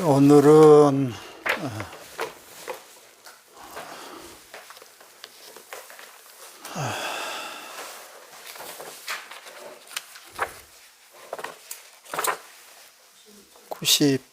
오늘은 56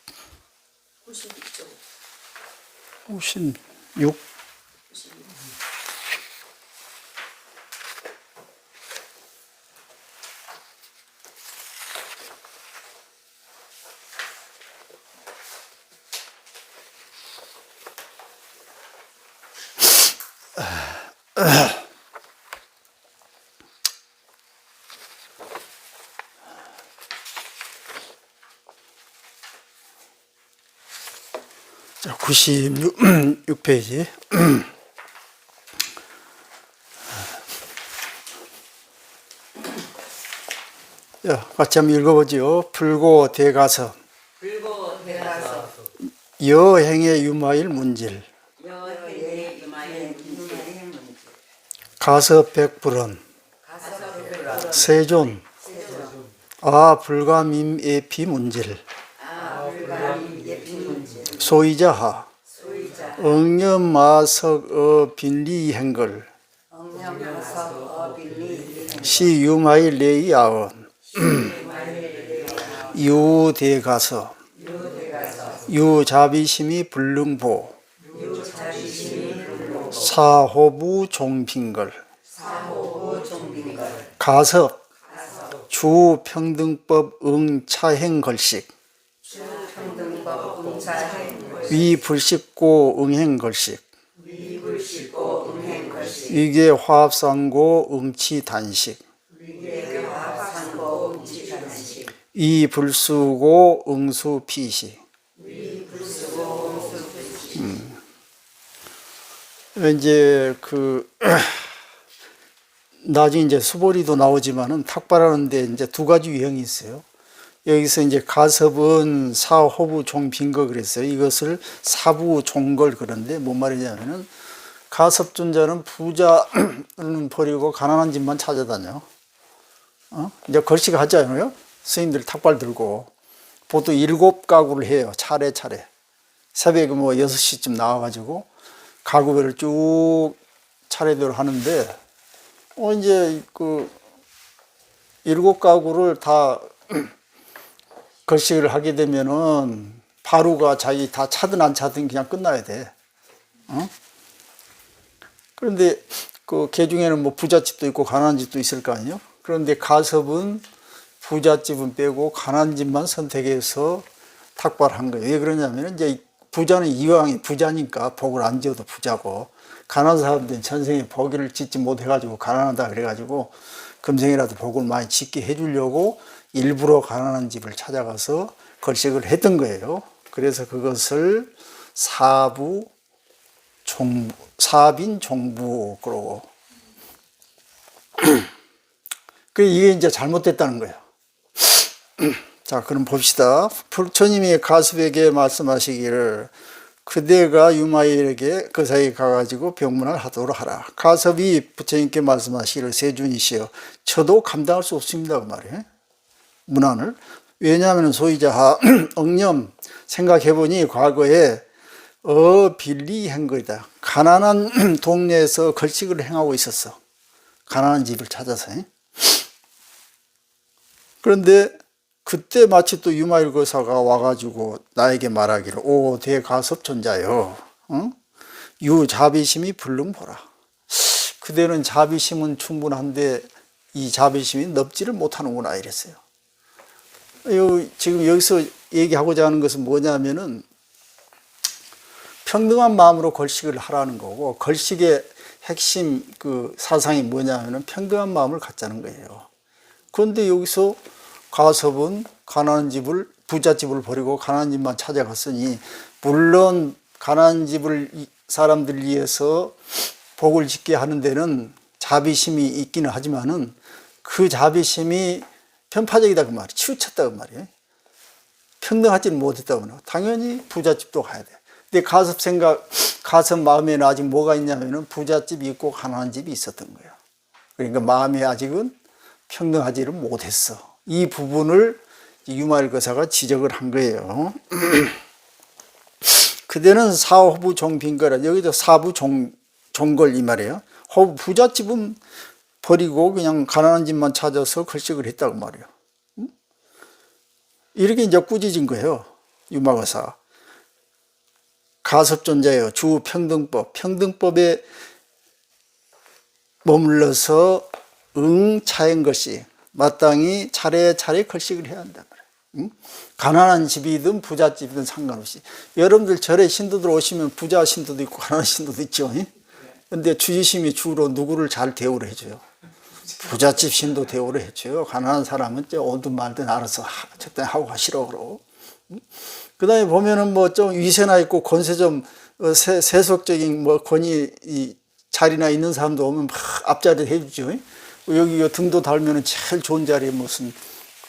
96페이지. 자, 같이 한번 읽어보죠. 불고 대가서 여행의 유마일 문질 가서 백불원 세존 불가밈 예피 문질 소이자하 응념마석 빌리행걸 시 유마일 레이 아언 유대가서 유자비심이 불능보 사호부 종빈걸 가섭 주평등법 응차행걸식 위불식고 응행걸식 위계화합상고 응치단식 위불수고 응수피식. 이제 나중에 이제 수보리도 나오지만은 탁발하는데 이제 두 가지 유형이 있어요. 여기서 이제 가섭은 사호부 종빈거 그랬어요. 이것을 사부 종걸 그런데 뭔 말이냐면은 가섭존자는 부자는 버리고 가난한 집만 찾아다녀. 이제 걸식 하잖아요. 스님들 탁발 들고 보통 7가구를 해요. 차례차례. 새벽에 6시쯤 나와가지고 가구별을 쭉 차례대로 하는데 이제 7가구를 다 걸식을 하게 되면은 바루가 자기 다 차든 안 차든 그냥 끝나야 돼. 그런데 개 중에는 부잣집도 있고 가난한 집도 있을 거 아니에요. 그런데 가섭은 부잣집은 빼고 가난한 집만 선택해서 탁발한 거예요. 왜 그러냐면 이제 부자는 이왕이 부자니까 복을 안 지어도 부자고, 가난한 사람들은 전생에 복을 짓지 못해가지고 가난하다 그래가지고 금생이라도 복을 많이 짓게 해주려고 일부러 가난한 집을 찾아가서 걸식을 했던 거예요. 그래서 그것을 사빈 종부 그러고 이게 이제 잘못됐다는 거예요. 자, 그럼 봅시다. 부처님이 가섭에게 말씀하시기를 그대가 유마일에게 그 사이에 가가지고 병문안 하도록 하라. 가섭이 부처님께 말씀하시기를 세준이시여 저도 감당할 수 없습니다 그 말이에요. 문안을. 왜냐하면 소이자하 억념 생각해보니 과거에 빌리한 거이다. 가난한 동네에서 걸식을 행하고 있었어. 가난한 집을 찾아서. 그런데 그때 마치 또 유마일 거사가 와가지고 나에게 말하기를 오 대가섭존자여 유자비심이 불능보라. 그대는 자비심은 충분한데 이 자비심이 넓지를 못하는구나 이랬어요. 지금 여기서 얘기하고자 하는 것은 뭐냐면은 평등한 마음으로 걸식을 하라는 거고, 걸식의 핵심 사상이 뭐냐면은 평등한 마음을 갖자는 거예요. 그런데 여기서 가섭은 가난한 집을 부잣집을 버리고 가난한 집만 찾아갔으니 물론 가난한 집을 사람들 위해서 복을 짓게 하는 데는 자비심이 있기는 하지만은 그 자비심이 편파적이다 그 말이에요. 치우쳤다 그 말이에요. 평등하지는 못했다고 말해요. 당연히 부잣집도 가야 돼. 근데 가섭 마음에는 아직 뭐가 있냐면은 부잣집이 있고 가난한 집이 있었던 거예요. 그러니까 마음이 아직은 평등하지를 못했어. 이 부분을 유마일 거사가 지적을 한 거예요. 그대는 사호부 종빈거라. 여기도 사부 종걸 이 말이에요. 부잣집은 버리고 그냥 가난한 집만 찾아서 걸식을 했다고 말이에요. 이렇게 이제 꾸짖은 거예요. 유마거사. 가섭존자예요. 주평등법. 평등법에 머물러서 차인 것이 마땅히 차례차례 걸식을 해야 한단 말이에요. 가난한 집이든 부잣집이든 상관없이. 여러분들 절에 신도들 오시면 부자 신도도 있고 가난한 신도도 있죠. 근데 주지심이 주로 누구를 잘 대우를 해줘요. 부잣집 신도 대우를 해줘요. 가난한 사람은 오든 말든 알아서 적당히 하고 가시라고 그러고. 그 다음에 보면은 뭐 좀 위세나 있고 권세 좀 세속적인 뭐 권위 자리나 있는 사람도 오면 막 앞자리 해주죠. 여기 등도 달면은 제일 좋은 자리에 무슨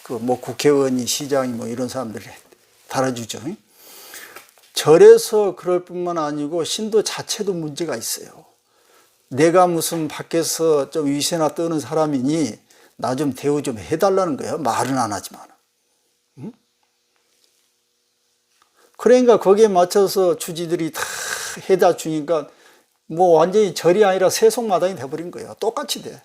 그 뭐 국회의원이 시장이 뭐 이런 사람들이 달아주죠. 절에서 그럴 뿐만 아니고 신도 자체도 문제가 있어요. 내가 무슨 밖에서 좀 위세나 떠는 사람이니 나 좀 대우 좀 해달라는 거예요. 말은 안 하지만. 그러니까 거기에 맞춰서 주지들이 다 해다 주니까 뭐 완전히 절이 아니라 세속마당이 돼버린 거예요. 똑같이 돼.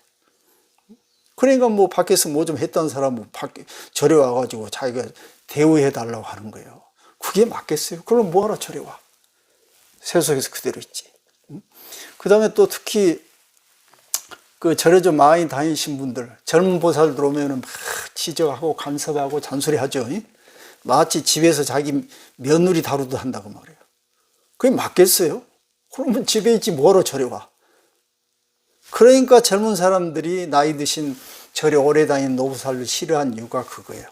그러니까 뭐 밖에서 뭐 좀 했던 사람은 밖에 절에 와가지고 자기가 대우해달라고 하는 거예요. 그게 맞겠어요? 그럼 뭐하러 절에 와? 세속에서 그대로 있지. 그 다음에 또 특히 그 절에 좀 많이 다니신 분들, 젊은 보살들 오면은 막 지적하고 간섭하고 잔소리하죠. 마치 집에서 자기 며느리 다루듯 한다고 말해요. 그게 맞겠어요? 그러면 집에 있지 뭐하러 절에 와? 그러니까 젊은 사람들이 나이 드신 절에 오래 다니는 노부살을 싫어한 이유가 그거예요.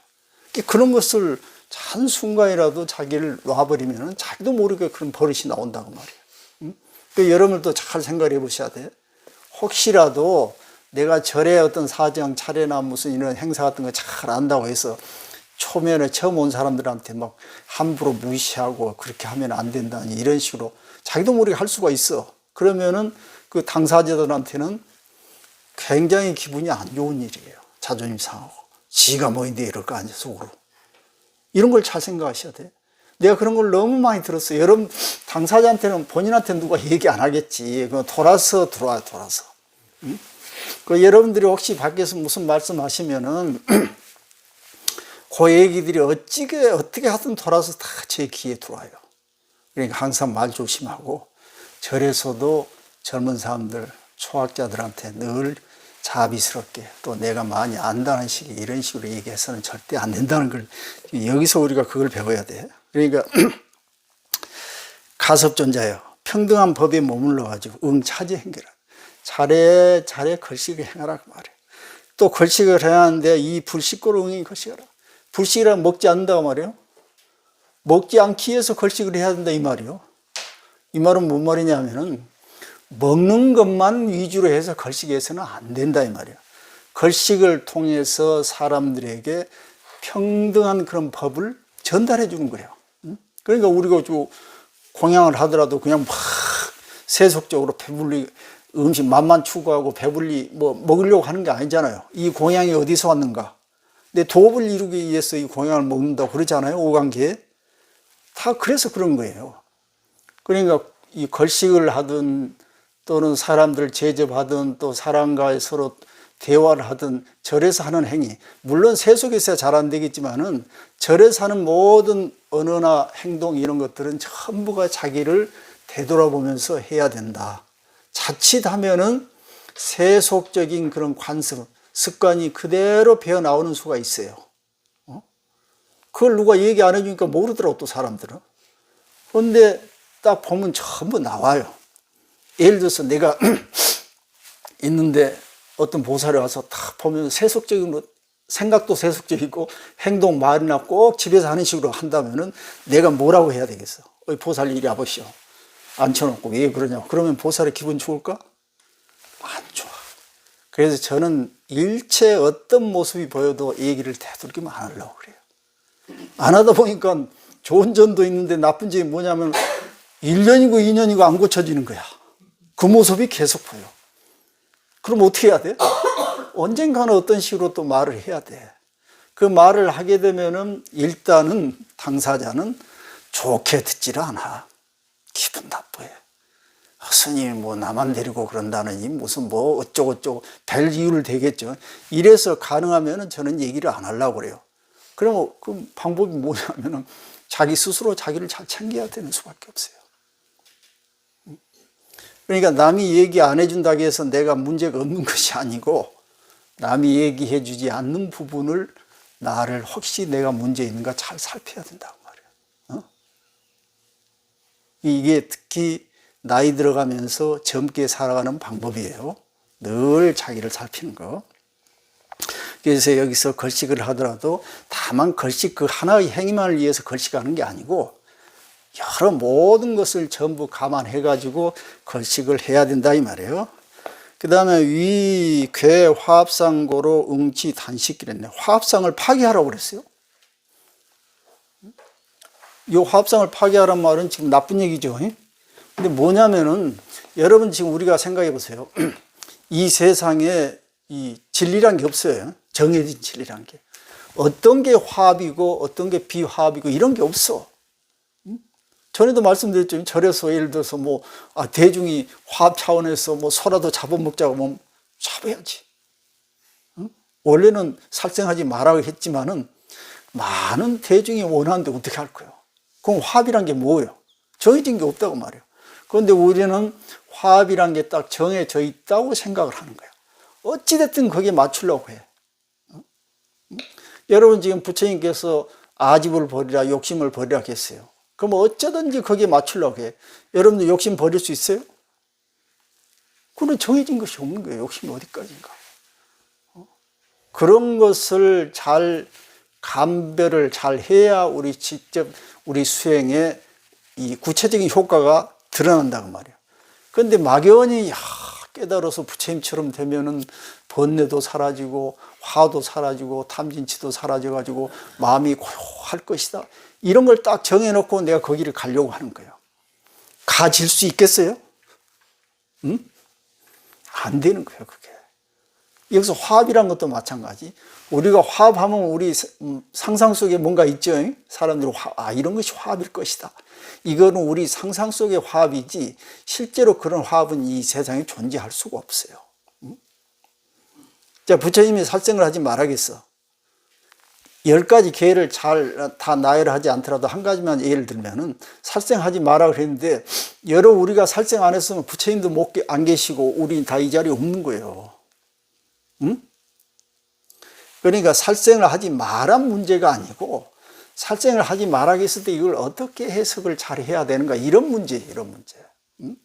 그런 것을 한순간이라도 자기를 놔버리면 자기도 모르게 그런 버릇이 나온다고 말이에요. 그 여러분들도 잘 생각해 보셔야 돼. 혹시라도 내가 절에 어떤 사정, 차례나 무슨 이런 행사 같은 거 잘 안다고 해서 초면에 처음 온 사람들한테 막 함부로 무시하고 그렇게 하면 안 된다니 이런 식으로 자기도 모르게 할 수가 있어. 그러면은 그 당사자들한테는 굉장히 기분이 안 좋은 일이에요. 자존심 상하고. 지가 뭐인데 이럴까 아니 속으로. 이런 걸 잘 생각하셔야 돼. 내가 그런 걸 너무 많이 들었어요. 여러분 당사자한테는 본인한테 누가 얘기 안 하겠지. 그거 돌아서 들어와요. 돌아서. 그 여러분들이 혹시 밖에서 무슨 말씀하시면은 그 얘기들이 어떻게 하든 돌아서 다 제 귀에 들어와요. 그러니까 항상 말 조심하고 절에서도 젊은 사람들, 초학자들한테 늘 자비스럽게 또 내가 많이 안다는 식의 이런 식으로 얘기해서는 절대 안 된다는 걸 여기서 우리가 그걸 배워야 돼. 그러니까 가섭존자요. 평등한 법에 머물러 가지고 차지 행결하. 차례 걸식을 행하라고 말해. 또 걸식을 해야 하는데 이 불식고로 응이 걸식하라. 불식이라면 먹지 않는다고 말이에요. 먹지 않기 위해서 걸식을 해야 된다 이 말이요. 이 말은 뭔 말이냐면은 먹는 것만 위주로 해서 걸식해서는 안 된다 이 말이에요. 걸식을 통해서 사람들에게 평등한 그런 법을 전달해 주는 거예요. 그러니까 우리가 공양을 하더라도 그냥 막 세속적으로 배불리 음식 맛만 추구하고 배불리 뭐 먹으려고 하는 게 아니잖아요. 이 공양이 어디서 왔는가? 근데 도업을 이루기 위해서 이 공양을 먹는다고 그러잖아요. 오간기에. 다 그래서 그런 거예요. 그러니까 이 걸식을 하든 또는 사람들을 제접하든 또 사람과 서로 대화를 하든 절에서 하는 행위, 물론 세속에서야 잘 안 되겠지만은 절에서 하는 모든 언어나 행동 이런 것들은 전부가 자기를 되돌아보면서 해야 된다. 자칫하면은 세속적인 그런 관습, 습관이 그대로 배어 나오는 수가 있어요. 그걸 누가 얘기 안 해주니까 모르더라고 또 사람들은. 그런데 딱 보면 전부 나와요. 예를 들어서 내가 있는데 어떤 보살이 와서 딱 보면 세속적인 생각도 세속적이고 행동 말이나 꼭 집에서 하는 식으로 한다면은 내가 뭐라고 해야 되겠어? 보살 이리 와보시오. 앉혀놓고 왜 그러냐고. 그러면 보살의 기분 좋을까? 안 좋아. 그래서 저는 일체 어떤 모습이 보여도 얘기를 되도록이면 안 하려고 그래요. 안 하다 보니까 좋은 점도 있는데 나쁜 점이 뭐냐면 1년이고 2년이고 안 고쳐지는 거야. 그 모습이 계속 보여. 그럼 어떻게 해야 돼? 언젠가는 어떤 식으로 또 말을 해야 돼. 그 말을 하게 되면은 일단은 당사자는 좋게 듣지를 않아. 기분 나빠요. 스님이 뭐 나만 데리고 그런다느니 무슨 뭐 어쩌고저쩌고 별 이유를 대겠죠. 이래서 가능하면 저는 얘기를 안 하려고 그래요. 그러면 그 방법이 뭐냐면은 자기 스스로 자기를 잘 챙겨야 되는 수밖에 없어요. 그러니까 남이 얘기 안 해준다고 해서 내가 문제가 없는 것이 아니고 남이 얘기해 주지 않는 부분을 나를 혹시 내가 문제 있는가 잘 살펴야 된다고 말이에요. 이게 특히 나이 들어가면서 젊게 살아가는 방법이에요. 늘 자기를 살피는 거. 그래서 여기서 걸식을 하더라도 다만 걸식 그 하나의 행위만을 위해서 걸식하는 게 아니고 여러 모든 것을 전부 감안해 가지고 걸식을 해야 된다 이 말이에요. 그 다음에 위, 괴, 화합상고로 응치, 단식 그랬네. 화합상을 파괴하라고 그랬어요. 이 화합상을 파괴하라는 말은 지금 나쁜 얘기죠. 근데 뭐냐면은 여러분 지금 우리가 생각해 보세요. 이 세상에 이 진리란 게 없어요. 정해진 진리란 게. 어떤 게 화합이고 어떤 게 비화합이고 이런 게 없어. 전에도 말씀드렸죠. 절에서 예를 들어서 뭐 대중이 화합 차원에서 뭐 소라도 잡아먹자고 하면 잡아야지. 원래는 살생하지 말라고 했지만은 많은 대중이 원하는데 어떻게 할 거예요? 그럼 화합이란 게 뭐예요? 정해진 게 없다고 말이에요. 그런데 우리는 화합이란 게 딱 정해져 있다고 생각을 하는 거예요. 어찌됐든 거기에 맞추려고 해. 여러분 지금 부처님께서 아집을 버리라, 욕심을 버리라 했어요. 그럼 어쩌든지 거기에 맞추려고 해. 여러분들 욕심 버릴 수 있어요? 그건 정해진 것이 없는 거예요. 욕심이 어디까지인가. 그런 것을 잘 감별을 잘 해야 우리 직접 우리 수행에 이 구체적인 효과가 드러난다고 말이에요. 그런데 막연히 깨달아서 부처님처럼 되면은 번뇌도 사라지고 화도 사라지고 탐진치도 사라져가지고 마음이 고요할 것이다. 이런 걸 딱 정해놓고 내가 거기를 가려고 하는 거예요. 가질 수 있겠어요? 응? 안 되는 거예요, 그게. 여기서 화합이란 것도 마찬가지. 우리가 화합하면 우리 상상 속에 뭔가 있죠. 사람들이 이런 것이 화합일 것이다. 이거는 우리 상상 속의 화합이지 실제로 그런 화합은 이 세상에 존재할 수가 없어요. 자, 부처님이 살생을 하지 말라겠어. 10가지 계를 잘 다 나열하지 않더라도 한 가지만 예를 들면은 살생하지 마라 그랬는데 여러 우리가 살생 안 했으면 부처님도 안 계시고 우리 다 이 자리에 없는 거예요. 응? 그러니까 살생을 하지 마란 문제가 아니고 살생을 하지 말라고 했을 때 이걸 어떻게 해석을 잘 해야 되는가 이런 문제예요. 이런 문제. 응?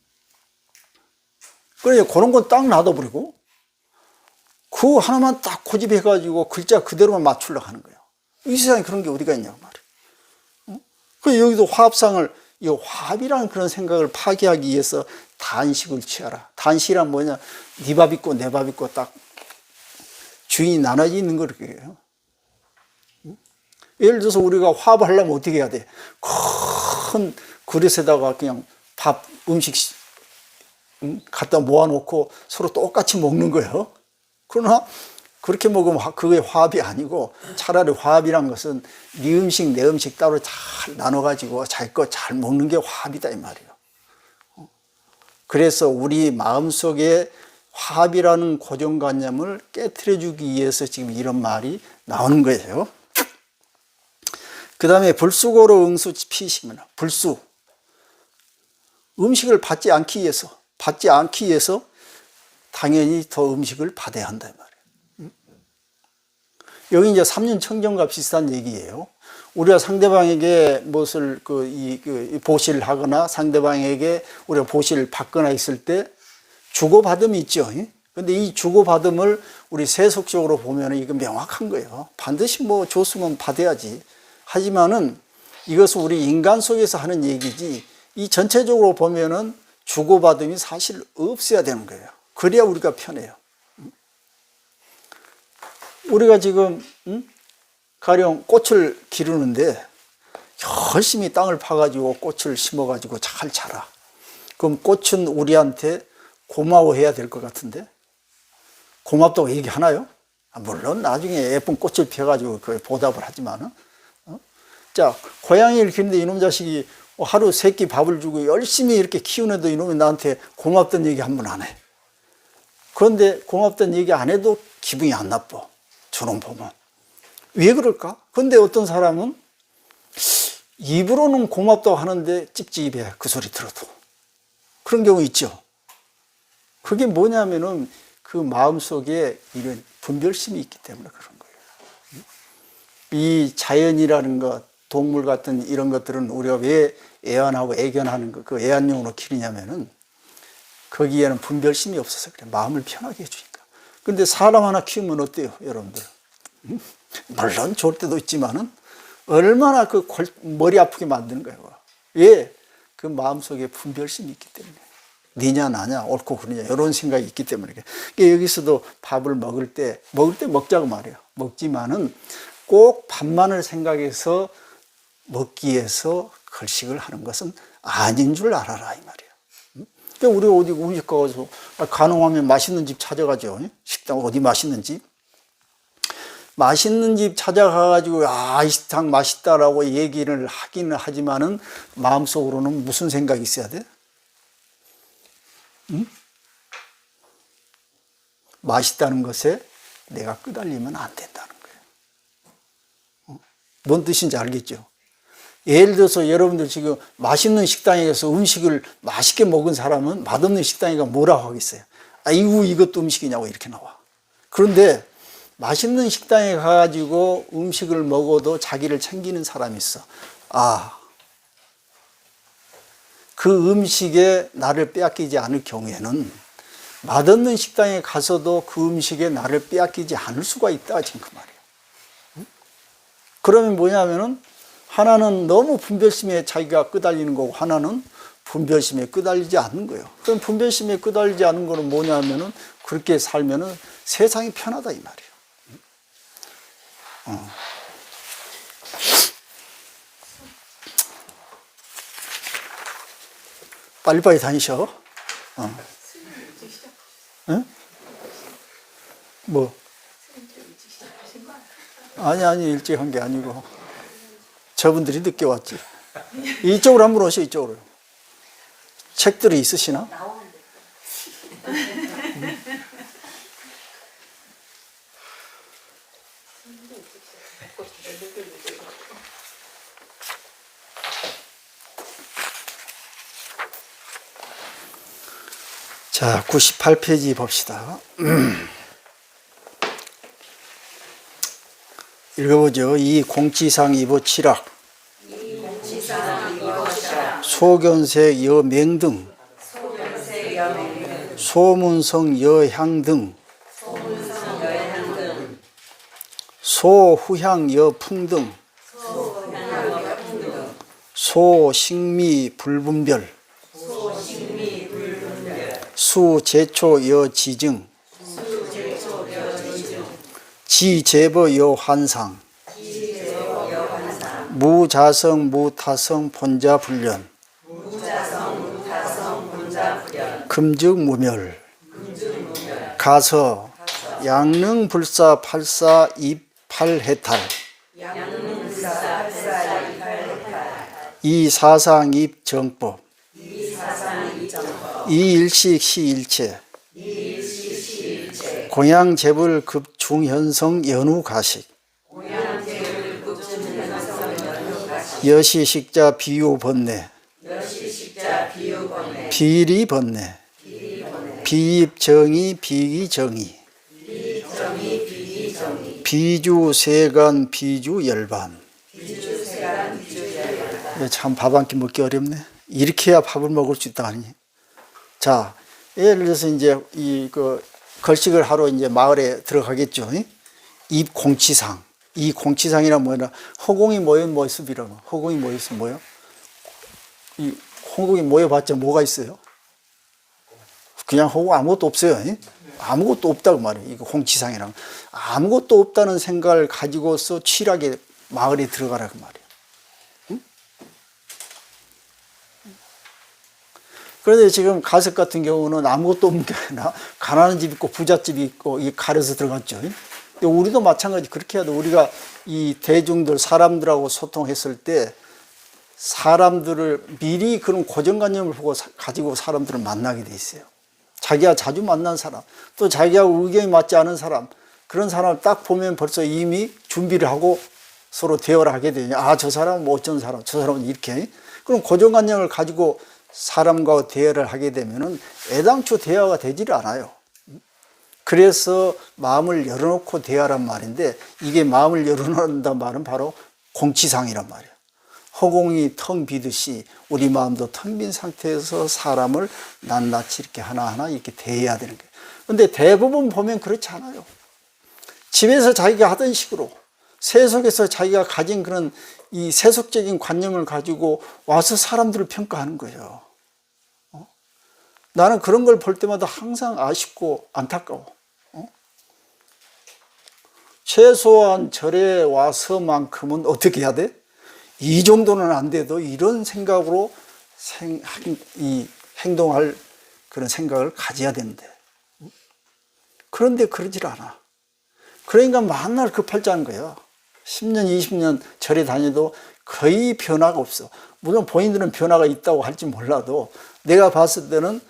그러니까 그런 건 딱 놔둬버리고 그 하나만 딱 고집해가지고 글자 그대로만 맞추려고 하는 거예요. 이 세상에 그런 게 어디가 있냐고 말이에요. 그래서 여기도 화합상을, 이 화합이라는 그런 생각을 파괴하기 위해서 단식을 취하라. 단식이란 뭐냐? 네 밥 있고 내 밥 있고 딱 주인이 나눠져 있는 거예요. 예를 들어서 우리가 화합을 하려면 어떻게 해야 돼? 큰 그릇에다가 그냥 밥, 음식 갖다 모아놓고 서로 똑같이 먹는 거예요. 그러나 그렇게 먹으면 그게 화합이 아니고 차라리 화합이란 것은 네 음식 내 음식 따로 잘 나눠가지고 자기 거 잘 먹는 게 화합이다 이 말이에요. 그래서 우리 마음속에 화합이라는 고정관념을 깨트려주기 위해서 지금 이런 말이 나오는 거예요. 그 다음에 불수고로 응수 피시면 불수 음식을 받지 않기 위해서 당연히 더 음식을 받아야 한다 이 말이에요. 여기 이제 3년 청정과 비슷한 얘기예요. 우리가 상대방에게 무엇을 보시를 하거나 상대방에게 우리가 보시를 받거나 있을 때 주고받음이 있죠. 근데 이 주고받음을 우리 세속적으로 보면 이거 명확한 거예요. 반드시 뭐 줬으면 받아야지. 하지만은 이것은 우리 인간 속에서 하는 얘기지 이 전체적으로 보면은 주고받음이 사실 없어야 되는 거예요. 그래야 우리가 편해요. 우리가 지금 가령 꽃을 기르는데 열심히 땅을 파가지고 꽃을 심어가지고 잘 자라. 그럼 꽃은 우리한테 고마워해야 될 것 같은데 고맙다고 얘기하나요? 물론 나중에 예쁜 꽃을 펴가지고 보답을 하지만은 자 고양이를 키우는데 이놈 자식이 하루 3끼 밥을 주고 열심히 이렇게 키우는데도 이놈이 나한테 고맙다는 얘기 한 번 안 해. 그런데 고맙다는 얘기 안 해도 기분이 안 나빠. 저놈 보면. 왜 그럴까? 그런데 어떤 사람은 입으로는 고맙다고 하는데 찝찝해. 그 소리 들어도. 그런 경우 있죠. 그게 뭐냐면은 그 마음속에 이런 분별심이 있기 때문에 그런 거예요. 이 자연이라는 것, 동물 같은 이런 것들은 우리가 왜 애완하고 애견하는 거, 그 애완용으로 기르냐면은 거기에는 분별심이 없어서 그래. 마음을 편하게 해주니까. 근데 사람 하나 키우면 어때요, 여러분들? 물론 좋을 때도 있지만은 얼마나 그 머리 아프게 만드는 거예요. 왜? 그 마음속에 분별심이 있기 때문에. 니냐 나냐 옳고 그르냐 이런 생각이 있기 때문에. 그러니까 여기서도 밥을 먹을 때 먹자고 말해요. 먹지만은 꼭 밥만을 생각해서 먹기 위해서 걸식을 하는 것은 아닌 줄 알아라 이 말이에요. 그러니까 우리가 어디 음식 가서 가능하면 맛있는 집 찾아가죠. 식당 어디 맛있는 집. 맛있는 집 찾아가가지고 이 식당 맛있다라고 얘기를 하기는 하지만은 마음속으로는 무슨 생각이 있어야 돼? 응? 맛있다는 것에 내가 끄달리면 안 된다는 거예요. 뭔 뜻인지 알겠죠? 예를 들어서 여러분들 지금 맛있는 식당에 가서 음식을 맛있게 먹은 사람은 맛없는 식당에 가서 뭐라고 하겠어요? 아이고 이것도 음식이냐고 이렇게 나와. 그런데 맛있는 식당에 가가지고 음식을 먹어도 자기를 챙기는 사람이 있어. 그 음식에 나를 빼앗기지 않을 경우에는 맛없는 식당에 가서도 그 음식에 나를 빼앗기지 않을 수가 있다 지금 그 말이에요. 그러면 뭐냐면은 하나는 너무 분별심에 자기가 끄달리는 거고 하나는 분별심에 끄달리지 않는 거예요. 그럼 분별심에 끄달리지 않는 거는 뭐냐면은 그렇게 살면은 세상이 편하다 이 말이에요. 빨리빨리 다니셔. 응? 뭐? 아니, 일찍 한 게 아니고. 저분들이 늦게 왔지. 이쪽으로 한번 오셔, 이쪽으로. 책들이 있으시나? 자, 98페이지 봅시다. 읽어보죠. 이 공치상 이보치락 소견색 여맹등 소문성 여향 등 소후향 여풍 등 소식미 불분별 수제초 여지증 지제버 여환상 무자성 무타성 본자불련 금즉무멸 가서 양릉불사 팔사 입팔해탈 이사상 입정법 이일식 시일체 공양재불 급중현성 연우가식 여시식자 비유번뇌 비리번뇌 비입정의 비기정의 비주세간 비주열반. 참 밥 한 끼 먹기 어렵네. 이렇게 해야 밥을 먹을 수 있다 하니. 자, 예를 들어서 이제 걸식을 하러 이제 마을에 들어가겠죠. 입공치상. 이 공치상이란 뭐냐? 허공이 모인 모습이라고. 허공이 모였으면 뭐요? 이 허공이 모여봤자 뭐가 있어요? 그냥 허공 아무것도 없어요. 아무것도 없다고 말이에요. 이거 공치상이라면 아무것도 없다는 생각을 가지고서 취락에 마을에 들어가라고 말이에요. 그런데 지금 가석 같은 경우는 아무것도 없는 게 아니라 가난한 집 있고 부잣집이 있고 이게 가려서 들어갔죠. 근데 우리도 마찬가지 그렇게 해야 돼. 우리가 이 대중들 사람들하고 소통했을 때 사람들을 미리 그런 고정관념을 보고 가지고 사람들을 만나게 돼 있어요. 자기가 자주 만난 사람, 또 자기하고 의견이 맞지 않은 사람, 그런 사람을 딱 보면 벌써 이미 준비를 하고 서로 대화를 하게 되냐. 아, 저 사람은 뭐 어쩐 사람, 저 사람은 이렇게. 그럼 고정관념을 가지고 사람과 대화를 하게 되면은 애당초 대화가 되지를 않아요. 그래서 마음을 열어놓고 대화란 말인데, 이게 마음을 열어놓는다는 말은 바로 공치상이란 말이에요. 허공이 텅 비듯이 우리 마음도 텅 빈 상태에서 사람을 낱낱이 이렇게 하나하나 이렇게 대해야 되는 거예요. 근데 대부분 보면 그렇지 않아요. 집에서 자기가 하던 식으로, 세속에서 자기가 가진 그런 이 세속적인 관념을 가지고 와서 사람들을 평가하는 거예요. 나는 그런 걸 볼 때마다 항상 아쉽고 안타까워. 최소한 절에 와서만큼은 어떻게 해야 돼? 이 정도는 안 돼도 이런 생각으로 행동할 그런 생각을 가져야 되는데, 그런데 그러질 않아. 그러니까 만날 급할자는 거예요. 10년, 20년 절에 다녀도 거의 변화가 없어. 물론 본인들은 변화가 있다고 할지 몰라도 내가 봤을 때는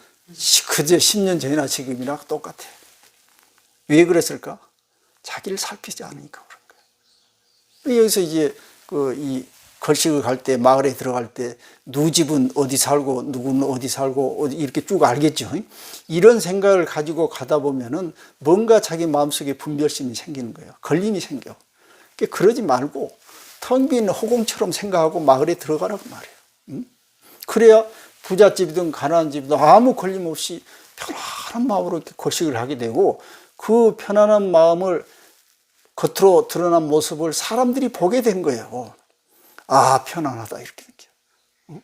그저 10년 전이나 지금이나 똑같아. 왜 그랬을까? 자기를 살피지 않으니까 그런 거야. 여기서 이제 이 걸식을 갈 때, 마을에 들어갈 때 누구 집은 어디 살고 누구는 어디 살고 이렇게 쭉 알겠죠. 이런 생각을 가지고 가다 보면은 뭔가 자기 마음속에 분별심이 생기는 거예요. 걸림이 생겨. 그러지 말고 텅 빈 허공처럼 생각하고 마을에 들어가라고 말이에요. 그래야 부잣집이든 가난한 집이든 아무 걸림 없이 편안한 마음으로 이렇게 걸식을 하게 되고, 그 편안한 마음을 겉으로 드러난 모습을 사람들이 보게 된 거예요. 아, 편안하다 이렇게 느껴.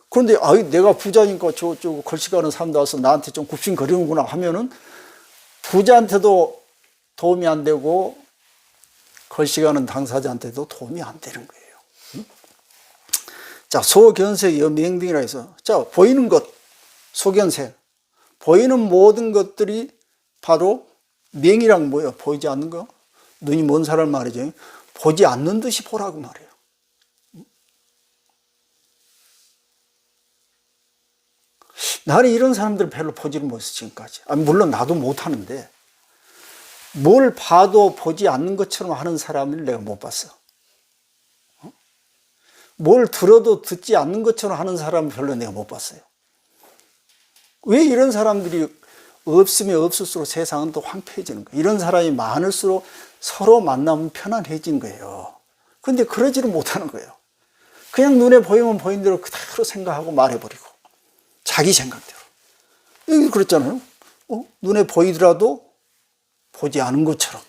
그런데 내가 부자니까 저쪽 걸식하는 사람들 와서 나한테 좀 굽신거리는구나 하면은 부자한테도 도움이 안 되고 걸식하는 당사자한테도 도움이 안 되는 거예요. 자, 소견색 여명등이라 해서, 자, 보이는 것, 소견색, 보이는 모든 것들이 바로 명이란 뭐예요? 보이지 않는 거? 눈이 먼 사람 말이죠. 보지 않는 듯이 보라고 말해요. 나는 이런 사람들을 별로 보지를 못했어, 지금까지. 물론 나도 못하는데, 뭘 봐도 보지 않는 것처럼 하는 사람을 내가 못 봤어. 뭘 들어도 듣지 않는 것처럼 하는 사람은 별로 내가 못 봤어요. 왜 이런 사람들이 없으면 없을수록 세상은 또 황폐해지는 거예요. 이런 사람이 많을수록 서로 만나면 편안해진 거예요. 근데 그러지를 못하는 거예요. 그냥 눈에 보이면 보인 대로 그대로 생각하고 말해버리고 자기 생각대로. 여기 그랬잖아요. 눈에 보이더라도 보지 않은 것처럼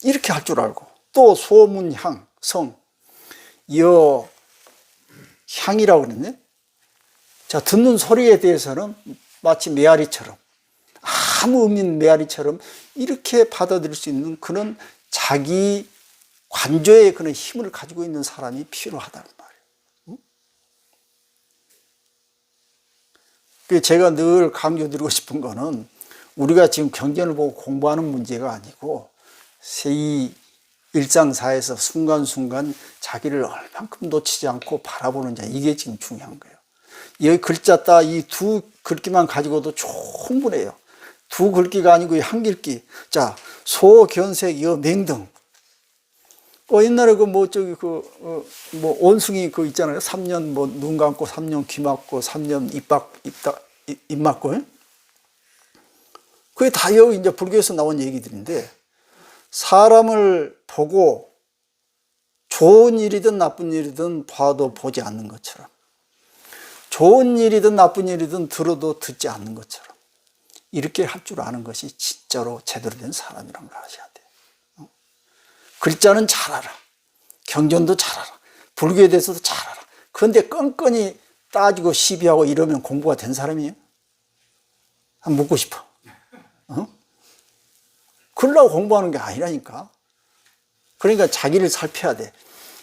이렇게 할 줄 알고, 또 소문향, 성, 향이라고 그랬네. 자, 듣는 소리에 대해서는 마치 메아리처럼, 아무 의미는 메아리처럼 이렇게 받아들일 수 있는 그런 자기 관조의 그런 힘을 가지고 있는 사람이 필요하다는 말이에요. 제가 늘 강조드리고 싶은 거는, 우리가 지금 경전을 보고 공부하는 문제가 아니고 이 일상사에서 순간순간 자기를 얼만큼 놓치지 않고 바라보느냐, 이게 지금 중요한 거예요. 여기 글자 따 이 두 글귀만 가지고도 충분해요. 두 글귀가 아니고 한 글귀. 자, 소견색 여맹등. 옛날에 원숭이 있잖아요. 3년 눈 감고 3년 귀 막고 3년 입 막고. 그게 다 여기 이제 불교에서 나온 얘기들인데, 사람을 보고 좋은 일이든 나쁜 일이든 봐도 보지 않는 것처럼, 좋은 일이든 나쁜 일이든 들어도 듣지 않는 것처럼 이렇게 할 줄 아는 것이 진짜로 제대로 된 사람이란 걸 아셔야 돼요. 글자는 잘 알아, 경전도 잘 알아, 불교에 대해서도 잘 알아. 그런데 건건이 따지고 시비하고 이러면 공부가 된 사람이에요? 한번 묻고 싶어. 그러려고 공부하는 게 아니라니까. 그러니까 자기를 살펴야 돼.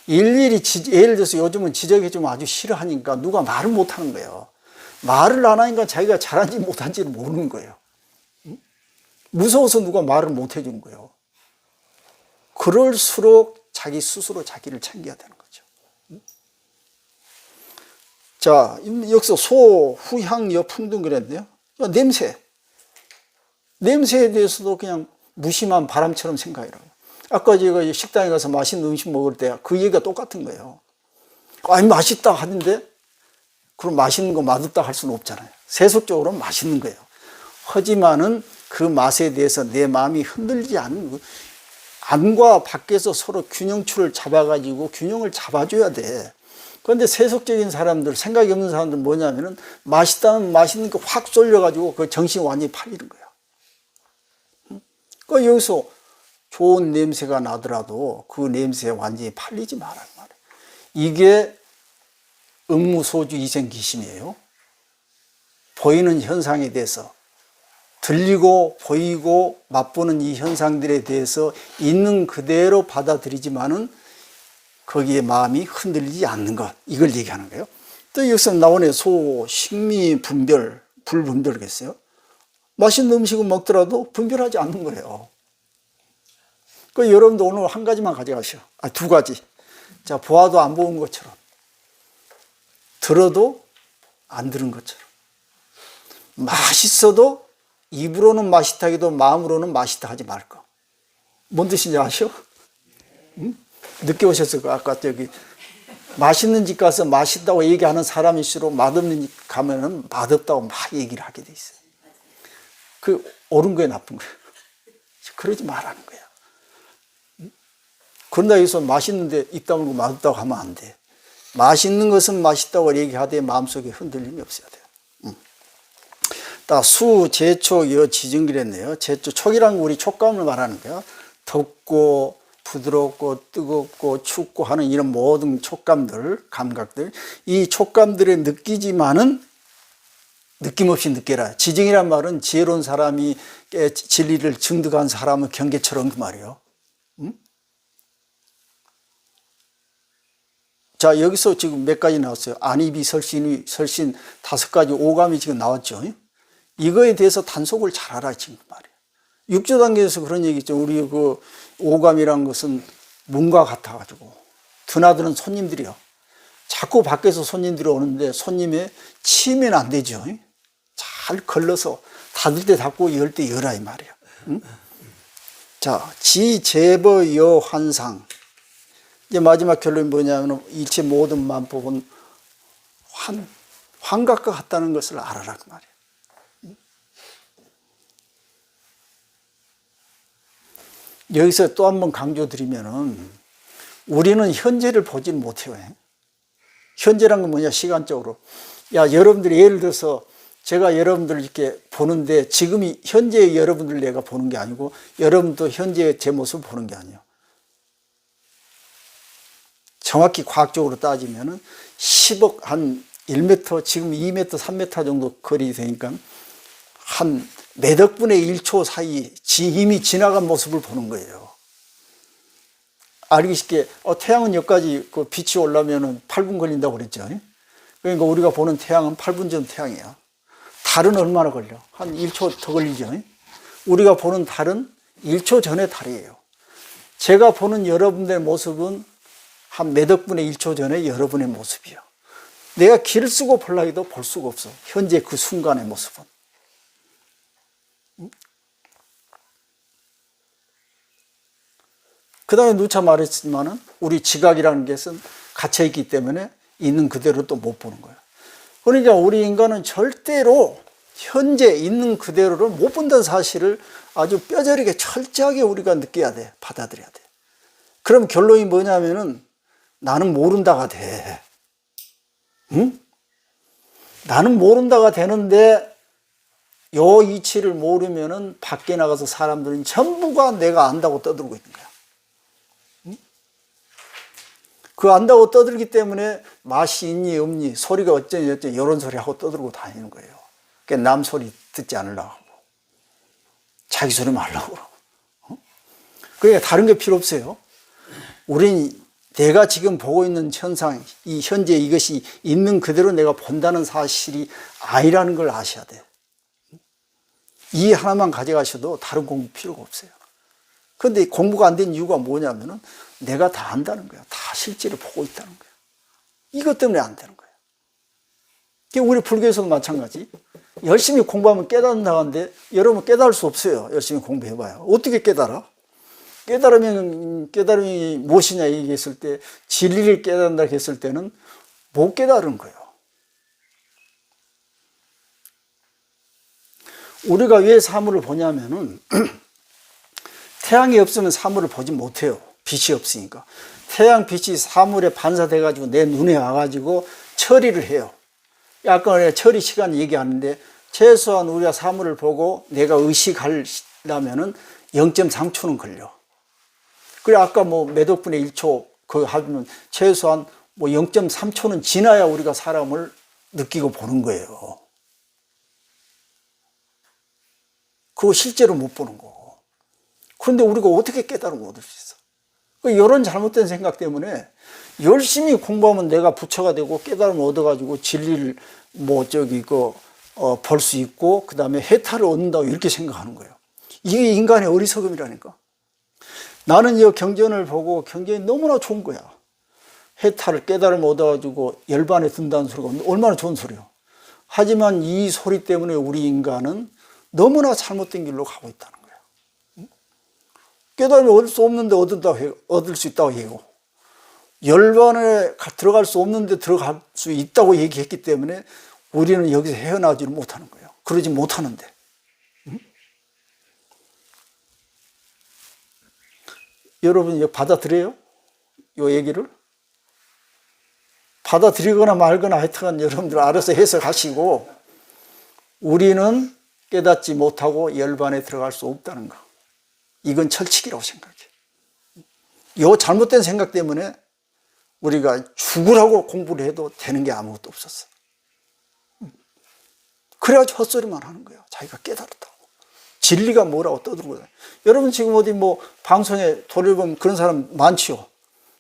일일이 예를 들어서 요즘은 지적해주면 아주 싫어하니까 누가 말을 못하는 거예요. 말을 안 하니까 자기가 잘한지 못한지를 모르는 거예요. 무서워서 누가 말을 못 해준 거예요. 그럴수록 자기 스스로 자기를 챙겨야 되는 거죠. 자, 여기서 소, 후향, 여풍등 그랬네요. 냄새. 냄새에 대해서도 그냥 무심한 바람처럼 생각이라고. 아까 제가 식당에 가서 맛있는 음식 먹을 때 그 얘기가 똑같은 거예요. 아니, 맛있다 하는데, 그럼 맛있는 거 맛없다 할 수는 없잖아요. 세속적으로는 맛있는 거예요. 하지만은 그 맛에 대해서 내 마음이 흔들리지 않는, 안과 밖에서 서로 균형추를 잡아가지고 균형을 잡아줘야 돼. 그런데 세속적인 사람들, 생각이 없는 사람들 뭐냐면은 맛있다면 맛있는 거 확 쏠려가지고 그 정신이 완전히 팔리는 거야. 그러니까 여기서 좋은 냄새가 나더라도 그 냄새에 완전히 팔리지 말란 말이에요. 이게 응무소주 이생기심이에요. 보이는 현상에 대해서, 들리고 보이고 맛보는 이 현상들에 대해서 있는 그대로 받아들이지만은 거기에 마음이 흔들리지 않는 것, 이걸 얘기하는 거예요. 또 여기서 나오네. 소, 식미, 분별, 불분별겠어요. 맛있는 음식을 먹더라도 분별하지 않는 거예요. 그 여러분도 오늘 한 가지만 가져가시오. 두 가지. 자, 보아도 안 보는 것처럼, 들어도 안 들은 것처럼, 맛있어도 입으로는 맛있다 해도 마음으로는 맛있다 하지 말 거. 뭔 뜻인지 아시오? 응? 늦게 오셨을 거. 아까 저기 맛있는 집 가서 맛있다고 얘기하는 사람일수록 맛없는 집 가면은 맛없다고 막 얘기를 하게 돼 있어요. 그 옳은 거에 나쁜 거예요. 그러지 말라는 거야. 그런다 해서 맛있는 데 입 다물고 맛없다고 하면 안 돼. 맛있는 것은 맛있다고 얘기하되 마음속에 흔들림이 없어야 돼요. 수, 제초, 여, 지증기랬네요. 제초, 촉이란 거 우리 촉감을 말하는 거야. 덥고 부드럽고 뜨겁고 춥고 하는 이런 모든 촉감들, 감각들, 이 촉감들에 느끼지만은 느낌 없이 느껴라. 지증이란 말은 지혜로운 사람이 진리를 증득한 사람의 경계처럼 그 말이에요. 자, 여기서 지금 몇 가지 나왔어요. 안입이, 설신이, 설신 5가지 오감이 지금 나왔죠. 이거에 대해서 단속을 잘 알아, 지금 말이에요. 육조 단계에서 그런 얘기 있죠. 우리 그 오감이란 것은 문과 같아가지고, 드나드는 손님들이요. 자꾸 밖에서 손님들이 오는데 손님의 치면 안 되죠. 잘 걸러서 닫을 때 닫고 열 때 열라, 이 말이에요. 응? 자, 지, 제버, 여, 환상. 이제 마지막 결론이 뭐냐면 일체 모든 만법은 환각과 같다는 것을 알아라, 그 말이에요. 여기서 또 한 번 강조드리면은 우리는 현재를 보지는 못해요. 현재란 건 뭐냐, 시간적으로. 야, 여러분들이 예를 들어서 제가 여러분들 이렇게 보는데 지금이 현재의 여러분들 내가 보는 게 아니고 여러분도 현재의 제 모습을 보는 게 아니에요. 정확히 과학적으로 따지면은 10억 한 1m, 지금 2m, 3m 정도 거리 되니까 한 몇 억분의 1초 사이 이미 지나간 모습을 보는 거예요. 알기 쉽게 태양은 여기까지 그 빛이 오려면 8분 걸린다고 그랬죠. 그러니까 우리가 보는 태양은 8분 전 태양이야. 달은 얼마나 걸려? 한 1초 더 걸리죠. 우리가 보는 달은 1초 전의 달이에요. 제가 보는 여러분들의 모습은 한 몇 억분의 1초 전에 여러분의 모습이에요. 내가 길을 쓰고 보려 해도 볼 수가 없어. 현재 그 순간의 모습은. 그 다음에 누차 말했지만은 우리 지각이라는 것은 갇혀있기 때문에 있는 그대로 또 못 보는 거예요. 그러니까 우리 인간은 절대로 현재 있는 그대로를 못 본다는 사실을 아주 뼈저리게 철저하게 우리가 느껴야 돼. 받아들여야 돼. 그럼 결론이 뭐냐면은 나는 모른다가 돼. 응? 나는 모른다가 되는데 요 이치를 모르면은 밖에 나가서 사람들은 전부가 내가 안다고 떠들고 있는 거야. 응? 그 안다고 떠들기 때문에 맛이 있니 없니 소리가 어쩌니 어쩌니 이런 소리 하고 떠들고 다니는 거예요. 그러니까 남 소리 듣지 않으려고 하고 자기 소리 말라고 그러고. 그러니까 다른 게 필요 없어요. 우린 내가 지금 보고 있는 현상, 이 현재 이것이 있는 그대로 내가 본다는 사실이 아니라는 걸 아셔야 돼. 이 하나만 가져가셔도 다른 공부 필요가 없어요. 그런데 공부가 안 된 이유가 뭐냐면은 내가 다 안다는 거야. 다 실제로 보고 있다는 거야. 이것 때문에 안 되는 거야. 우리 불교에서도 마찬가지. 열심히 공부하면 깨닫는다고 하는데 여러분 깨달을 수 없어요. 열심히 공부해봐요. 어떻게 깨달아? 깨달음이 무엇이냐 얘기했을 때, 진리를 깨닫는다 했을 때는 못 깨달은 거예요. 우리가 왜 사물을 보냐면은 태양이 없으면 사물을 보지 못해요. 빛이 없으니까. 태양 빛이 사물에 반사돼 가지고 내 눈에 와가지고 처리를 해요. 아까 처리 시간 얘기하는데 최소한 우리가 사물을 보고 내가 의식하려면은 0.3초는 걸려. 그래 아까 뭐 몇 억분의 1초 그거 하면 최소한 뭐 0.3초는 지나야 우리가 사람을 느끼고 보는 거예요. 그거 실제로 못 보는 거고. 그런데 우리가 어떻게 깨달음을 얻을 수 있어? 이런 잘못된 생각 때문에 열심히 공부하면 내가 부처가 되고 깨달음을 얻어가지고 진리를 볼 수 있고 그 다음에 해탈을 얻는다고 이렇게 생각하는 거예요. 이게 인간의 어리석음이라니까. 나는 이 경전을 보고 경전이 너무나 좋은 거야. 해탈을 깨달음을 얻어가지고 열반에 든다는 소리가 얼마나 좋은 소리야. 하지만 이 소리 때문에 우리 인간은 너무나 잘못된 길로 가고 있다는 거예요. 깨달음을 얻을 수 없는데 얻을 수 있다고 얘기하고, 열반에 들어갈 수 없는데 들어갈 수 있다고 얘기했기 때문에 우리는 여기서 헤어나오지를 못하는 거예요. 그러지 못하는데. 여러분 이거 받아들여요? 이 얘기를? 받아들이거나 말거나 하여튼 여러분들 알아서 해석하시고, 우리는 깨닫지 못하고 열반에 들어갈 수 없다는 거. 이건 철칙이라고 생각해. 이 잘못된 생각 때문에 우리가 죽으라고 공부를 해도 되는 게 아무것도 없었어. 그래가지고 헛소리만 하는 거예요. 자기가 깨달았다고. 진리가 뭐라고 떠들고 다녀요. 여러분 지금 어디 뭐 방송에 돌려보면 그런 사람 많지요.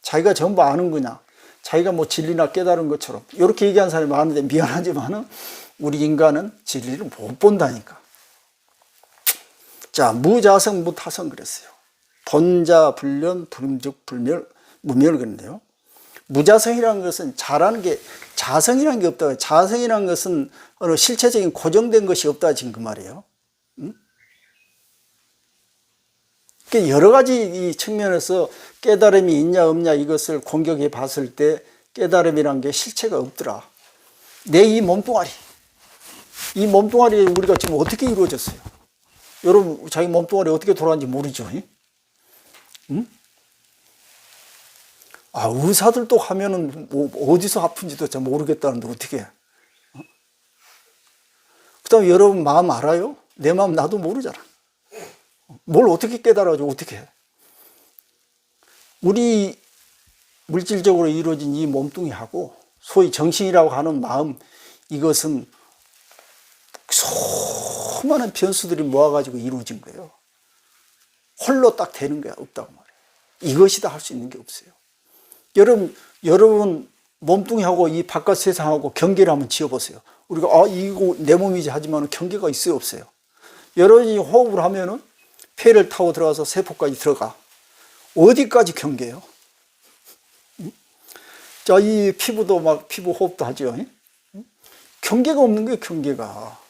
자기가 전부 아는 거냐. 자기가 뭐 진리나 깨달은 것처럼 이렇게 얘기하는 사람이 많은데 미안하지만은 우리 인간은 진리를 못 본다니까. 자, 무자성 무타성 그랬어요. 본자 불련 불음즉 불멸 무멸 그랬는데요. 무자성이라는 것은 자라는 게, 자성이라는 게 없다. 자성이라는 것은 어느 실체적인 고정된 것이 없다 지금 그 말이에요. 여러 가지 이 측면에서 깨달음이 있냐 없냐 이것을 공격해 봤을 때 깨달음이란 게 실체가 없더라. 내 이 몸뚱아리, 이 몸뚱아리 우리가 지금 어떻게 이루어졌어요? 여러분 자기 몸뚱아리 어떻게 돌아가는지 모르죠? 응? 아, 의사들도 하면은 뭐 어디서 아픈지도 잘 모르겠다는데 어떻게 해? 그 다음에 여러분 마음 알아요? 내 마음 나도 모르잖아. 뭘 어떻게 깨달아가지고 어떻게 해? 우리 물질적으로 이루어진 이 몸뚱이하고 소위 정신이라고 하는 마음, 이것은 수많은 변수들이 모아가지고 이루어진 거예요. 홀로 딱 되는 거야 없다고 말해요. 이것이다 할 수 있는 게 없어요. 여러분 몸뚱이하고 이 바깥 세상하고 경계를 한번 지어보세요. 우리가 이거 내 몸이지 하지만 경계가 있어요 없어요? 여러분이 호흡을 하면은 폐를 타고 들어가서 세포까지 들어가. 어디까지 경계예요? 자, 이 피부도 막 피부 호흡도 하죠. 경계가 없는 거예요, 경계가.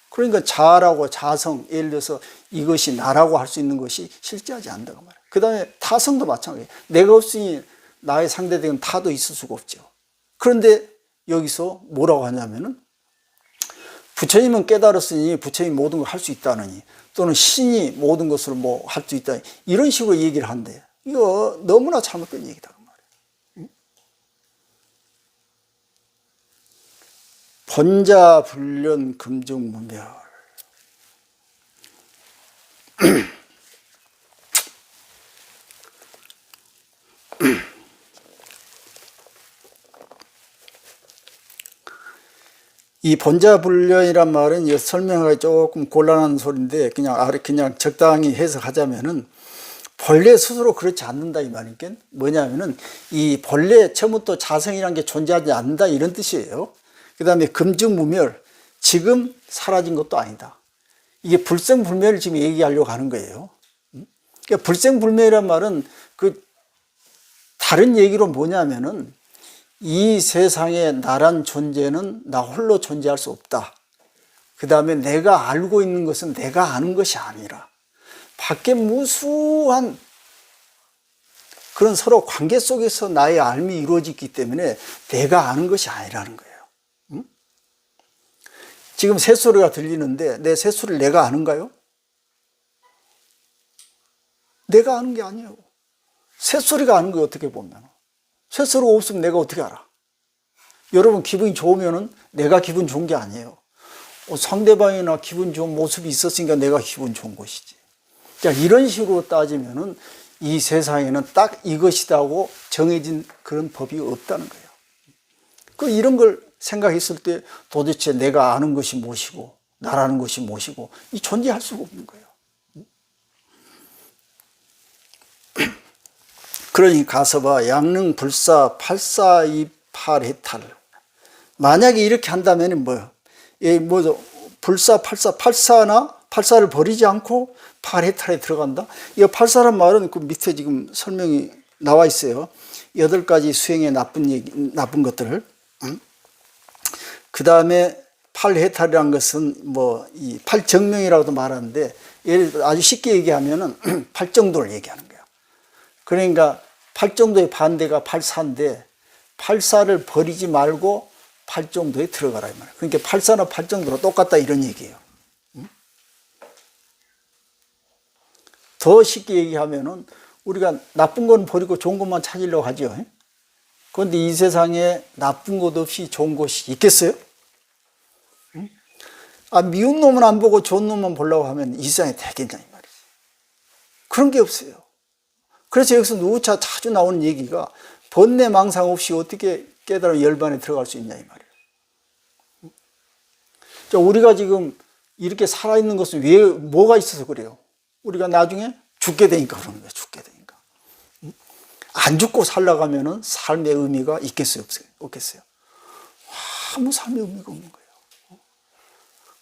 그러니까 자라고 자성, 예를 들어서 이것이 나라고 할 수 있는 것이 실제하지 않는다고 말이에요. 그 다음에 타성도 마찬가지예요. 내가 없으니 나의 상대적인 타도 있을 수가 없죠. 그런데 여기서 뭐라고 하냐면은 부처님은 깨달았으니 부처님이 모든 걸 할 수 있다느니, 또는 신이 모든 것을 뭐 할 수 있다, 이런 식으로 얘기를 한대. 이거 너무나 잘못된 얘기다 그 말이에요. 본자 불련 금중 무멸. 이 본자불련이란 말은 설명하기 조금 곤란한 소리인데 그냥 적당히 해석하자면은 본래 스스로 그렇지 않는다 이 말이니까 뭐냐면은 이 본래 처음부터 자성이라는 게 존재하지 않는다 이런 뜻이에요. 그 다음에 금증무멸, 지금 사라진 것도 아니다. 이게 불생불멸을 지금 얘기하려고 하는 거예요. 그러니까 불생불멸이란 말은 그 다른 얘기로 뭐냐면은 이 세상에 나란 존재는 나 홀로 존재할 수 없다. 그 다음에 내가 알고 있는 것은 내가 아는 것이 아니라 밖에 무수한 그런 서로 관계 속에서 나의 알미 이루어지기 때문에 내가 아는 것이 아니라는 거예요. 응? 지금 새소리가 들리는데 내 새소리를 내가 아는가요? 내가 아는 게 아니에요. 새소리가 아는 거예요. 어떻게 보면. 새소리가 없으면 내가 어떻게 알아? 여러분 기분이 좋으면 내가 기분 좋은 게 아니에요. 상대방이나 기분 좋은 모습이 있었으니까 내가 기분 좋은 것이지. 자, 이런 식으로 따지면은 이 세상에는 딱 이것이다고 정해진 그런 법이 없다는 거예요. 이런 걸 생각했을 때 도대체 내가 아는 것이 무엇이고 나라는 것이 무엇이고 이 존재할 수가 없는 거예요. 그러니 가서 봐. 양릉 불사 팔사이팔해탈. 만약에 이렇게 한다면 뭐예요? 불사 팔사를 버리지 않고 팔해탈에 들어간다. 이 팔사란 말은 그 밑에 지금 설명이 나와 있어요. 8가지 수행의 나쁜 것들을. 그 다음에 팔해탈이라는 것은 이 팔정명이라고도 말하는데 예를 들어 아주 쉽게 얘기하면은 팔정도를 얘기하는 거예요. 그러니까 팔정도의 반대가 팔사인데 팔사를 버리지 말고 팔정도에 들어가라 이 말이에요. 그러니까 팔사나 팔정도로 똑같다 이런 얘기예요. 더 쉽게 얘기하면은 우리가 나쁜 건 버리고 좋은 것만 찾으려고 하죠. 그런데 이 세상에 나쁜 것 없이 좋은 것이 있겠어요? 미운 놈은 안 보고 좋은 놈만 보려고 하면 이 세상에 되겠냐 이 말이지. 그런 게 없어요. 그래서 여기서 누차 자주 나오는 얘기가 번뇌 망상 없이 어떻게 깨달음 열반에 들어갈 수 있냐 이 말이에요. 자, 우리가 지금 이렇게 살아있는 것은 왜 뭐가 있어서 그래요? 우리가 나중에 죽게 되니까 그러는 거예요. 죽게 되니까. 안 죽고 살려고 하면은 삶의 의미가 있겠어요? 없겠어요? 아무 삶의 의미가 없는 거예요.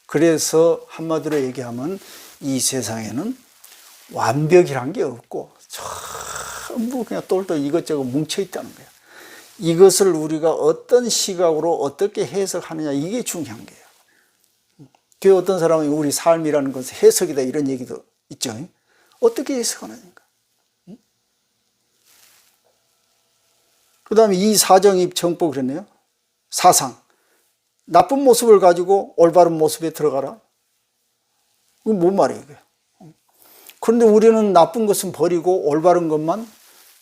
그래서 한마디로 얘기하면 이 세상에는 완벽이란 게 없고 전부 그냥 똘똘 이것저것 뭉쳐 있다는 거예요. 이것을 우리가 어떤 시각으로 어떻게 해석하느냐 이게 중요한 거예요. 그 어떤 사람은 우리 삶이라는 것은 해석이다 이런 얘기도 있죠. 어떻게 해석하느니까. 그 다음에 이 사정입 정법 그랬네요. 사상. 나쁜 모습을 가지고 올바른 모습에 들어가라. 이건 뭔 말이에요? 그런데 우리는 나쁜 것은 버리고 올바른 것만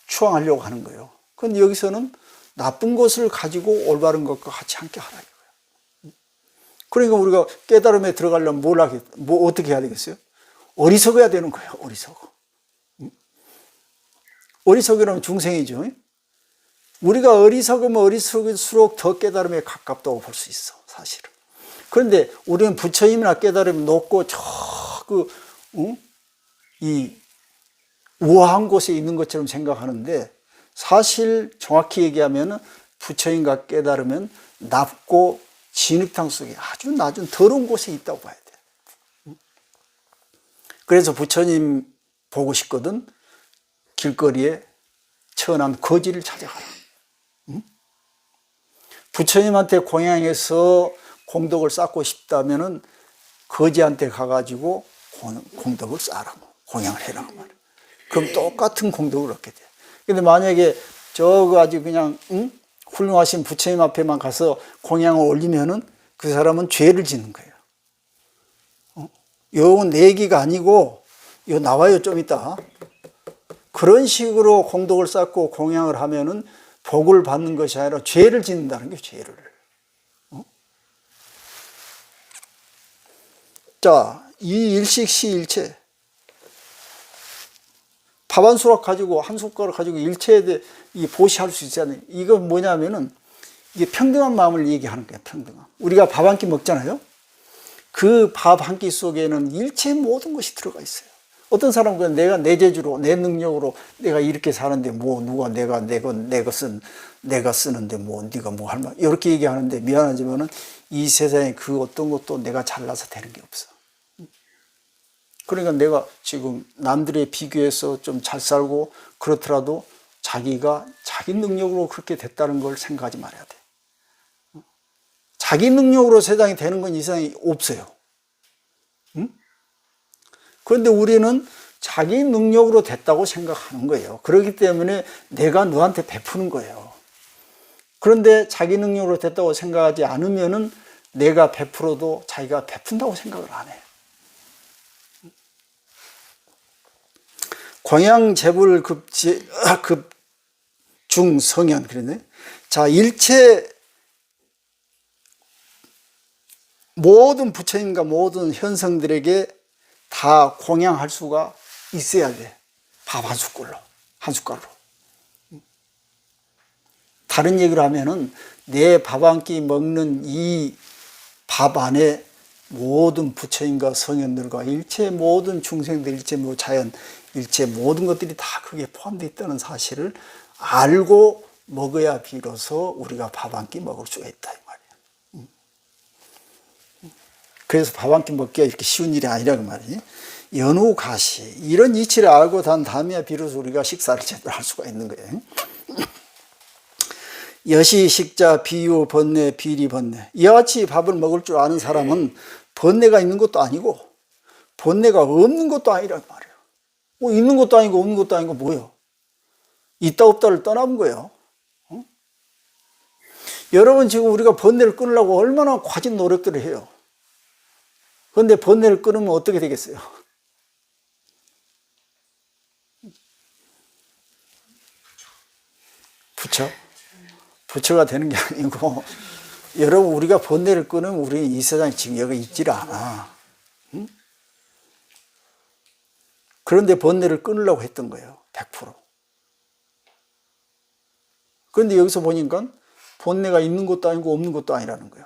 추앙하려고 하는 거예요. 그런데 여기서는 나쁜 것을 가지고 올바른 것과 같이 함께 하라 이거예요. 그러니까 우리가 깨달음에 들어가려면 어떻게 해야 되겠어요? 어리석어야 되는 거예요. 어리석어. 어리석이라면 중생이죠. 우리가 어리석으면 어리석을수록 더 깨달음에 가깝다고 볼 수 있어, 사실은. 그런데 우리는 부처님이나 깨달음이 높고 이 우아한 곳에 있는 것처럼 생각하는데 사실 정확히 얘기하면 부처님과 깨달으면 낮고 진흙탕 속에 아주 낮은 더러운 곳에 있다고 봐야 돼. 그래서 부처님 보고 싶거든 길거리에 천한 거지를 찾아가라. 부처님한테 공양해서 공덕을 쌓고 싶다면은 거지한테 가가지고 공덕을 쌓아라, 공양을 해라 말이야. 그럼 똑같은 공덕을 얻게 돼. 근데 만약에 저거 아주 그냥 훌륭하신 부처님 앞에만 가서 공양을 올리면은 그 사람은 죄를 짓는 거예요. 요건 내 얘기가 아니고 요 나와요 좀 이따. 그런 식으로 공덕을 쌓고 공양을 하면은 복을 받는 것이 아니라 죄를 짓는다는 게 죄를. 자, 이 일식시일체. 밥 한 수락 가지고 한 숟가락 가지고 일체에 대해 보시할 수 있잖아요. 이건 뭐냐면은 이게 평등한 마음을 얘기하는 거예요. 평등함. 우리가 밥 한 끼 먹잖아요. 그 밥 한 끼 속에는 일체의 모든 것이 들어가 있어요. 어떤 사람은 그냥 내가 내 재주로 내 능력으로 내가 이렇게 사는데 누가 내가 쓰는데 네가 뭐 할 말 이렇게 얘기하는데 미안하지만은 이 세상에 그 어떤 것도 내가 잘나서 되는 게 없어. 그러니까 내가 지금 남들에 비교해서 좀 잘 살고 그렇더라도 자기가 자기 능력으로 그렇게 됐다는 걸 생각하지 말아야 돼. 자기 능력으로 세상이 되는 건 이 세상에 없어요. 응? 그런데 우리는 자기 능력으로 됐다고 생각하는 거예요. 그렇기 때문에 내가 너한테 베푸는 거예요. 그런데 자기 능력으로 됐다고 생각하지 않으면은 내가 베풀어도 자기가 베푼다고 생각을 안 해요. 광양재불 급중성현 그러네. 자, 일체 모든 부처님과 모든 현성들에게 다 공양할 수가 있어야 돼. 밥 한 숟갈로, 한 숟갈로. 다른 얘기를 하면은 내 밥 한 끼 먹는 이 밥 안에 모든 부처님과 성현들과 일체 모든 중생들, 일체 뭐 자연, 일체 모든 것들이 다 거기에 포함되어 있다는 사실을 알고 먹어야 비로소 우리가 밥 한 끼 먹을 수가 있다 이 말이에요. 그래서 밥 한 끼 먹기가 이렇게 쉬운 일이 아니라 그 말이에요. 연후가시 이런 이치를 알고 단 다음에야 비로소 우리가 식사를 제대로 할 수가 있는 거예요. 여시 식자 비유 번뇌 비리 번뇌 이와 같이 밥을 먹을 줄 아는 사람은 번뇌가 있는 것도 아니고 번뇌가 없는 것도 아니란 말이에요. 뭐 있는 것도 아니고 없는 것도 아니고 뭐예요? 있다 없다를 떠나본 거예요. 응? 여러분 지금 우리가 번뇌를 끊으려고 얼마나 과진 노력들을 해요. 그런데 번뇌를 끊으면 어떻게 되겠어요? 부처? 부처가 되는 게 아니고 여러분 우리가 번뇌를 끊으면 우리 이 세상에 지금 여기 있지를 않아. 응? 그런데 번뇌를 끊으려고 했던 거예요. 100%. 그런데 여기서 보니까 번뇌가 있는 것도 아니고 없는 것도 아니라는 거예요.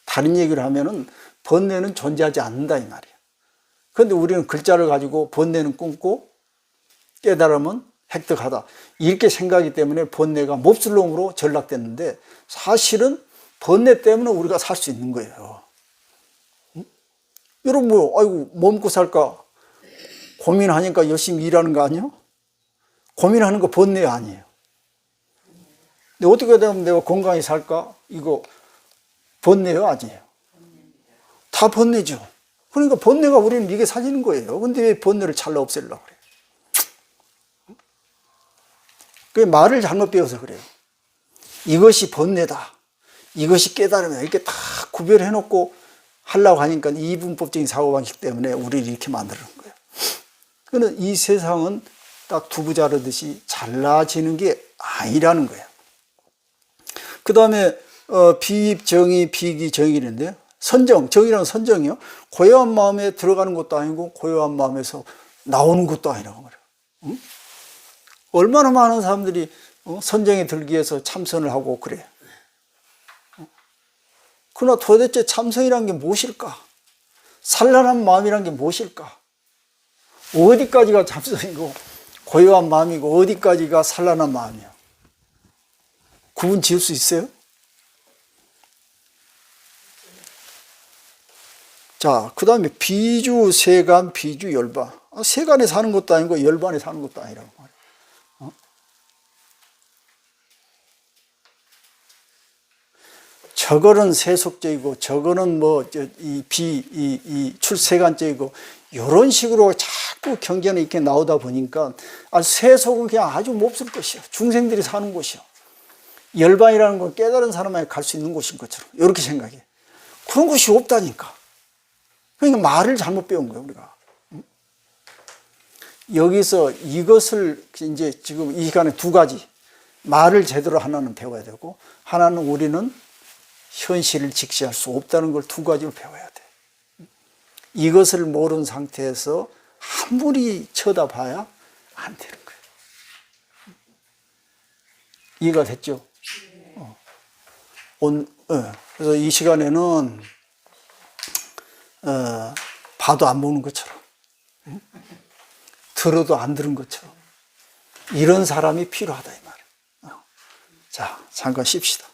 다른 얘기를 하면은 번뇌는 존재하지 않는다 이 말이에요. 그런데 우리는 글자를 가지고 번뇌는 끊고 깨달으면 획득하다 이렇게 생각하기 때문에 번뇌가 몹쓸 놈으로 전락됐는데 사실은 번뇌 때문에 우리가 살 수 있는 거예요. 응? 여러분 뭐 아이고 뭐 먹고 살까 고민하니까 열심히 일하는 거 아니에요? 고민하는 거 번뇌 아니에요. 근데 어떻게 되면 내가 건강히 살까? 이거 번뇌요 아니에요? 다 번뇌죠. 그러니까 번뇌가 우리는 이게 사지는 거예요. 근데 왜 번뇌를 찰나 없애려고 그래요? 그 말을 잘못 배워서 그래요. 이것이 번뇌다. 이것이 깨달으면 이렇게 다 구별해 놓고 하려고 하니까 이분법적인 사고방식 때문에 우리를 이렇게 만드는 거예요. 그러나 이 세상은 딱 두부 자르듯이 잘라지는 게 아니라는 거예요. 그 다음에 비입정의, 비기정의인데요. 선정, 정의라는 선정이요. 고요한 마음에 들어가는 것도 아니고 고요한 마음에서 나오는 것도 아니라고 말해요. 응? 얼마나 많은 사람들이 선정에 들기 위해서 참선을 하고 그래. 그러나 도대체 참선이란 게 무엇일까? 산란한 마음이란 게 무엇일까? 어디까지가 참선이고 고요한 마음이고 어디까지가 산란한 마음이야? 구분 지을 수 있어요? 자, 그 다음에 비주, 세간, 비주, 열반. 세간에 사는 것도 아니고 열반에 사는 것도 아니라고 말이에요. 저거는 세속적이고 저거는 뭐 이 출세간적이고 이런 식으로 자꾸 경전이 이렇게 나오다 보니까 세속은 그냥 아주 몹쓸 것이요. 중생들이 사는 곳이요. 열반이라는 건 깨달은 사람만이 갈 수 있는 곳인 것처럼 이렇게 생각해. 그런 곳이 없다니까. 그러니까 말을 잘못 배운 거예요, 우리가. 여기서 이것을 이제 지금 이 시간에 두 가지 말을 제대로 하나는 배워야 되고 하나는 우리는 현실을 직시할 수 없다는 걸 두 가지를 배워야 돼. 이것을 모르는 상태에서 아무리 쳐다봐야 안 되는 거예요. 이해가 됐죠? 그래서 이 시간에는 봐도 안 보는 것처럼 들어도 안 들은 것처럼 이런 사람이 필요하다 이 말이에요. 자, 잠깐 쉽시다.